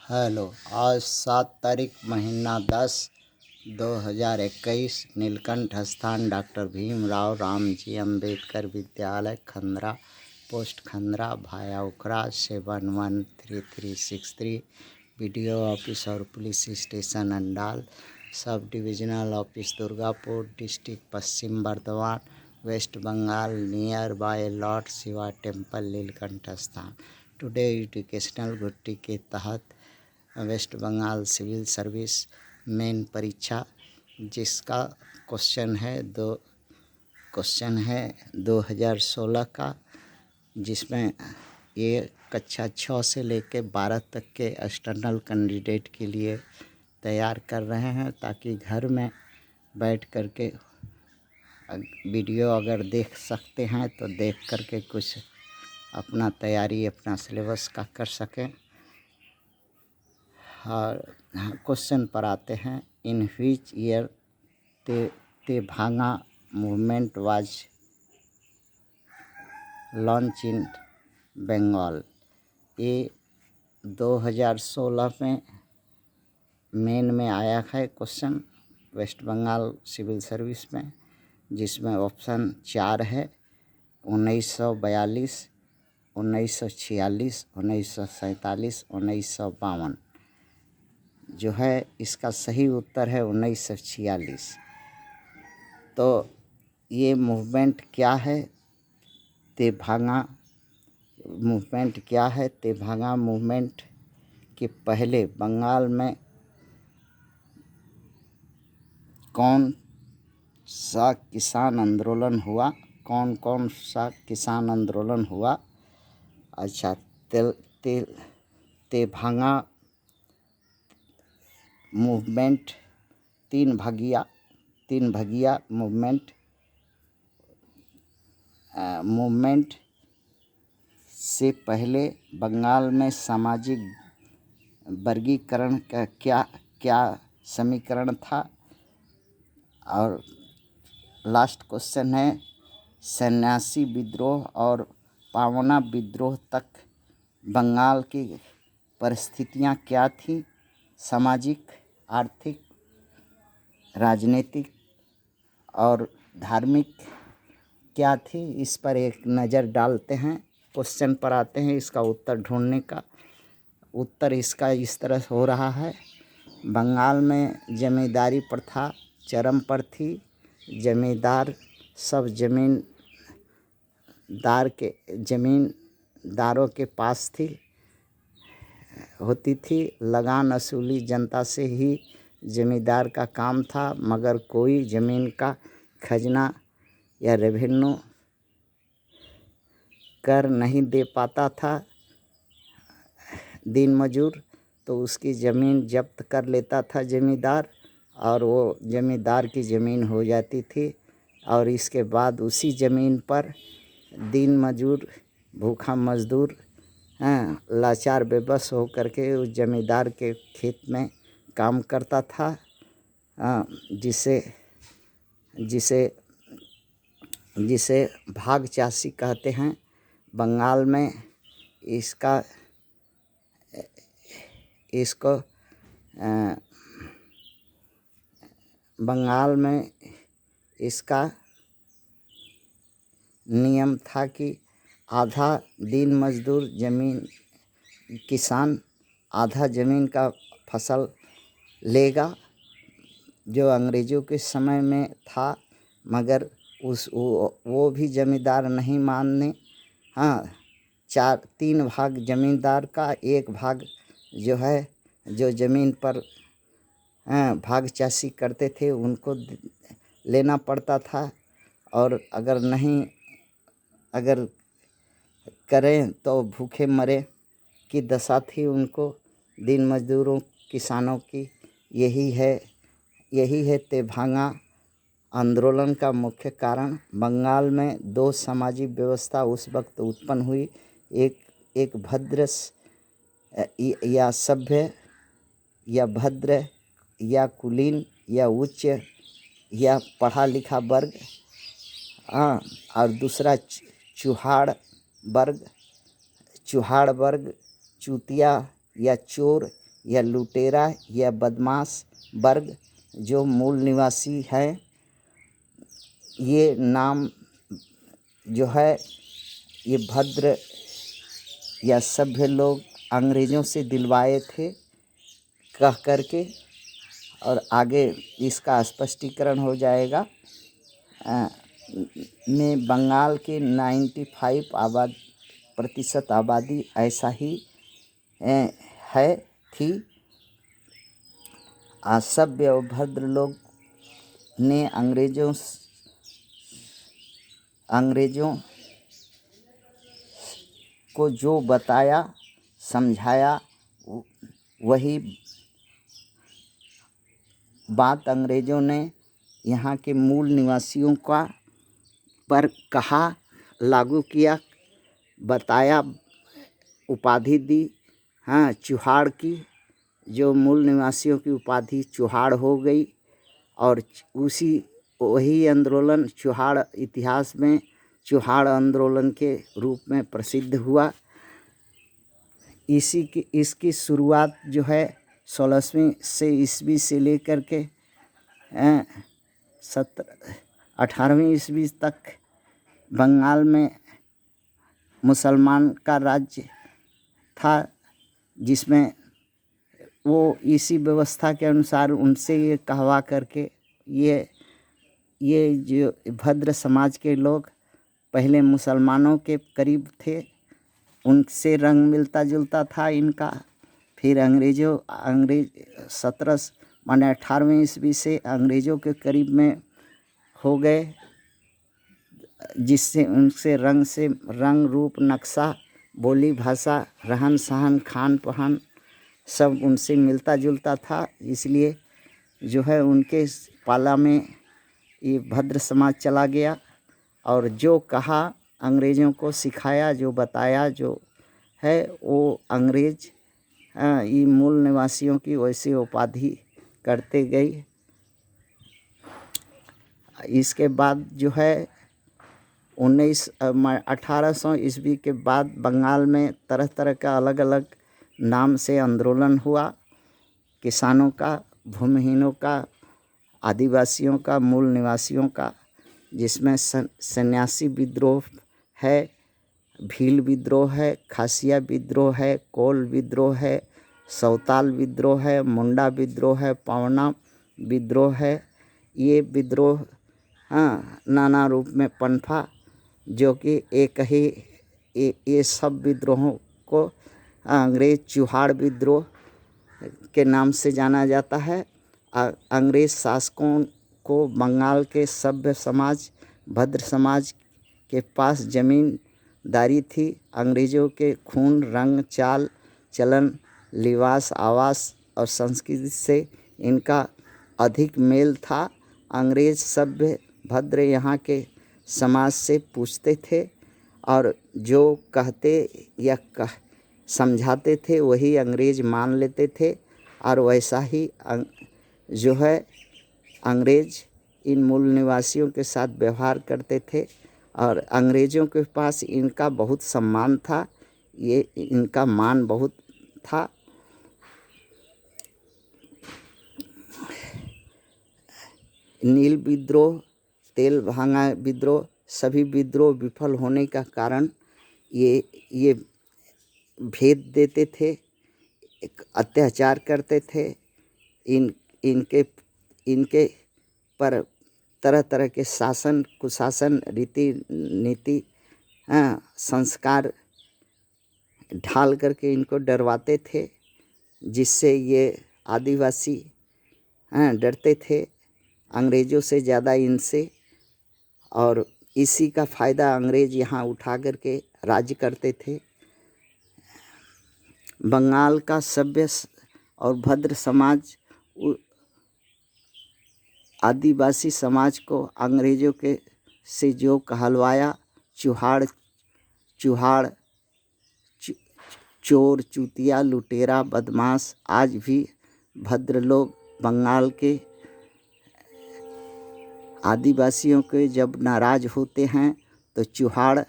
Hello. आज 7 तारीख महीना 10 2021 नीलकंठ स्थान डॉक्टर भीमराव रामजी अम्बेडकर विद्यालय खंद्रा पोस्ट खंद्रा भाया उखरा 713363 बीडीओ ऑफिस और police station Andal sub divisional office Durgapur district Paschim Bardhaman west Bengal near by lord Shiva temple Neelkanth स्थान। टुडे एजुकेशनल घुट्टी के तहत west Bengal civil service main परीक्षा जिसका क्वेश्चन है 2016 का, जिसमें ये कक्षा 6 से लेकर 12 तक के एक्सटर्नल कैंडिडेट के लिए तैयार कर रहे हैं, ताकि घर में बैठ कर के वीडियो अगर देख सकते हैं तो देख करके कुछ अपना तैयारी अपना सिलेबस का कर सकें। और क्वेश्चन पर आते हैं। In which year Tebhaga movement was launch in Bengal. ये 2016 में मेन में आया है question west Bengal civil service में, जिसमें ऑप्शन 4 है 1942, 1946, 1947, 1952। जो है इसका सही उत्तर है 1946। तो ये मूवमेंट क्या है? तेभांगा मूवमेंट क्या है? तेभांगा मूवमेंट के पहले बंगाल में कौन सा किसान आंदोलन हुआ? कौन सा किसान आंदोलन हुआ? अच्छा, तेभांगा मूवमेंट तीन भगिया मूवमेंट से पहले बंगाल में सामाजिक वर्गीकरण का क्या समीकरण था? और लास्ट क्वेश्चन है सन्यासी विद्रोह और पावना विद्रोह तक बंगाल की परिस्थितियां क्या थी? सामाजिक, आर्थिक, राजनीतिक और धार्मिक क्या थी? इस पर एक नज़र डालते हैं। क्वेश्चन पर आते हैं इसका उत्तर ढूंढने का। उत्तर इसका इस तरह हो रहा है। बंगाल में जमींदारी प्रथा चरम पर थी। जमींदार सब जमींदारों के पास होती थी। लगान वसूली जनता से ही जमींदार का काम था, मगर कोई ज़मीन का खजना या रेवेन्यू कर नहीं दे पाता था दिन मजूर, तो उसकी ज़मीन जब्त कर लेता था जमींदार, और वो जमींदार की ज़मीन हो जाती थी। और इसके बाद उसी ज़मीन पर दिन मजूर, भूखा मजदूर लाचार बेबस हो करके उस जमींदार के खेत में काम करता था, जिसे जिसे भाग चाषी कहते हैं। बंगाल में बंगाल में इसका नियम था कि आधा दिन मजदूर किसान आधा ज़मीन का फसल लेगा, जो अंग्रेज़ों के समय में था, मगर वो भी ज़मींदार नहीं मानने। 3 भाग ज़मींदार का, 1 भाग जो ज़मीन पर भाग चाषी करते थे उनको लेना पड़ता था। और अगर करें तो भूखे मरे की दशा थी उनको, दिन मजदूरों किसानों की। यही है तेभांगा आंदोलन का मुख्य कारण। बंगाल में 2 सामाजिक व्यवस्था उस वक्त उत्पन्न हुई। एक भद्र या सभ्य या भद्र या कुलीन या उच्च या पढ़ा लिखा वर्ग, और दूसरा चूहाड़ वर्ग, चूतिया या चोर या लुटेरा या बदमाश वर्ग जो मूल निवासी हैं, ये नाम जो है ये भद्र या सभ्य लोग अंग्रेज़ों से दिलवाए थे कह करके। और आगे इसका स्पष्टीकरण हो जाएगा। में बंगाल के 95% आबादी ऐसा ही है थी। असभ्य और भद्र लोग ने अंग्रेज़ों को जो बताया समझाया वही बात अंग्रेज़ों ने यहाँ के मूल निवासियों का पर कहा, लागू किया, बताया, उपाधि दी। हाँ, चुहाड़ की, जो मूल निवासियों की उपाधि चुहाड़ हो गई। और वही आंदोलन चुहाड़ इतिहास में चुहाड़ आंदोलन के रूप में प्रसिद्ध हुआ। इसकी शुरुआत जो है 16वीं से ईस्वी से लेकर के 18वीं ईस्वी तक बंगाल में मुसलमान का राज्य था, जिसमें वो इसी व्यवस्था के अनुसार उनसे ये कहवा करके ये जो भद्र समाज के लोग पहले मुसलमानों के करीब थे, उनसे रंग मिलता जुलता था इनका। फिर अंग्रेज 18वीं ईस्वी से अंग्रेज़ों के करीब में हो गए, जिससे उनसे रंग रूप नक्शा बोली भाषा रहन सहन खान पहन सब उनसे मिलता जुलता था। इसलिए जो है उनके पाला में ये भद्र समाज चला गया और जो कहा अंग्रेज़ों को सिखाया, जो बताया, जो है वो अंग्रेज़ ये मूल निवासियों की वैसी उपाधि करते गई। इसके बाद जो है 1800 ईस्वी के बाद बंगाल में तरह तरह का अलग अलग नाम से आंदोलन हुआ। किसानों का, भूमिहीनों का, आदिवासियों का, मूल निवासियों का, जिसमें सन्यासी विद्रोह है, भील विद्रोह है, खासिया विद्रोह है, कोल विद्रोह है, सौताल विद्रोह है, मुंडा विद्रोह है, पावना विद्रोह है। ये विद्रोह नाना रूप में पनपा, जो कि एक ही ये सब विद्रोहों को अंग्रेज चुहाड़ विद्रोह के नाम से जाना जाता है। अंग्रेज शासकों को बंगाल के सभ्य समाज, भद्र समाज के पास जमींदारी थी। अंग्रेज़ों के खून, रंग, चाल चलन, लिबास, आवास और संस्कृति से इनका अधिक मेल था। अंग्रेज सभ्य भद्र यहाँ के समाज से पूछते थे और जो कहते या समझाते थे वही अंग्रेज मान लेते थे। और वैसा ही जो है अंग्रेज इन मूल निवासियों के साथ व्यवहार करते थे और अंग्रेज़ों के पास इनका बहुत सम्मान था, ये इनका मान बहुत था। नील विद्रोह, तेल भांगा विद्रोह, सभी विद्रोह विफल होने का कारण ये भेद देते थे, अत्याचार करते थे। इनके पर तरह तरह के शासन, कुशासन, रीति नीति, संस्कार ढाल करके इनको डरवाते थे, जिससे ये आदिवासी डरते थे अंग्रेज़ों से ज़्यादा इनसे। और इसी का फ़ायदा अंग्रेज़ यहाँ उठा करके राज्य करते थे। बंगाल का सभ्य और भद्र समाज आदिवासी समाज को अंग्रेज़ों के से जो कहलवाया, चुहाड़, चोर, चूतिया, लुटेरा, बदमाश, आज भी भद्र लोग बंगाल के आदिवासियों के जब नाराज़ होते हैं तो चुहाड़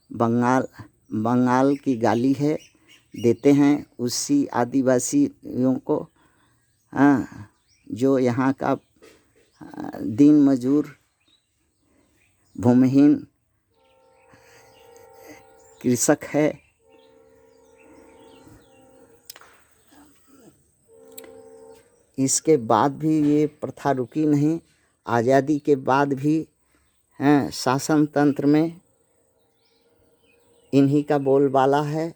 बंगाल की गाली है। देते हैं उसी आदिवासियों को, हाँ, जो यहाँ का दिन मजूर भूमिहीन कृषक है। इसके बाद भी ये प्रथा रुकी नहीं। आज़ादी के बाद भी हैं शासन तंत्र में इन्हीं का बोलबाला है।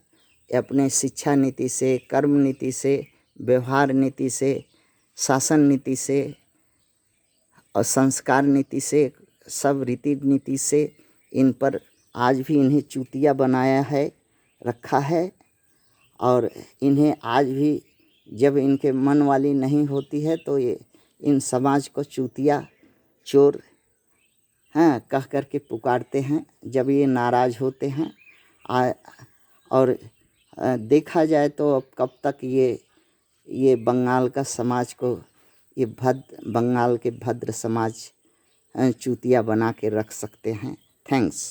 अपने शिक्षा नीति से, कर्म नीति से, व्यवहार नीति से, शासन नीति से और संस्कार नीति से, सब रीति नीति से इन पर आज भी इन्हें चूतिया बनाया है, रखा है। और इन्हें आज भी जब इनके मन वाली नहीं होती है तो ये इन समाज को चूतिया, चोर हैं कह कर के पुकारते हैं जब ये नाराज़ होते हैं। और देखा जाए तो अब कब तक ये बंगाल का समाज को, ये बंगाल के भद्र समाज चूतिया बना के रख सकते हैं। थैंक्स।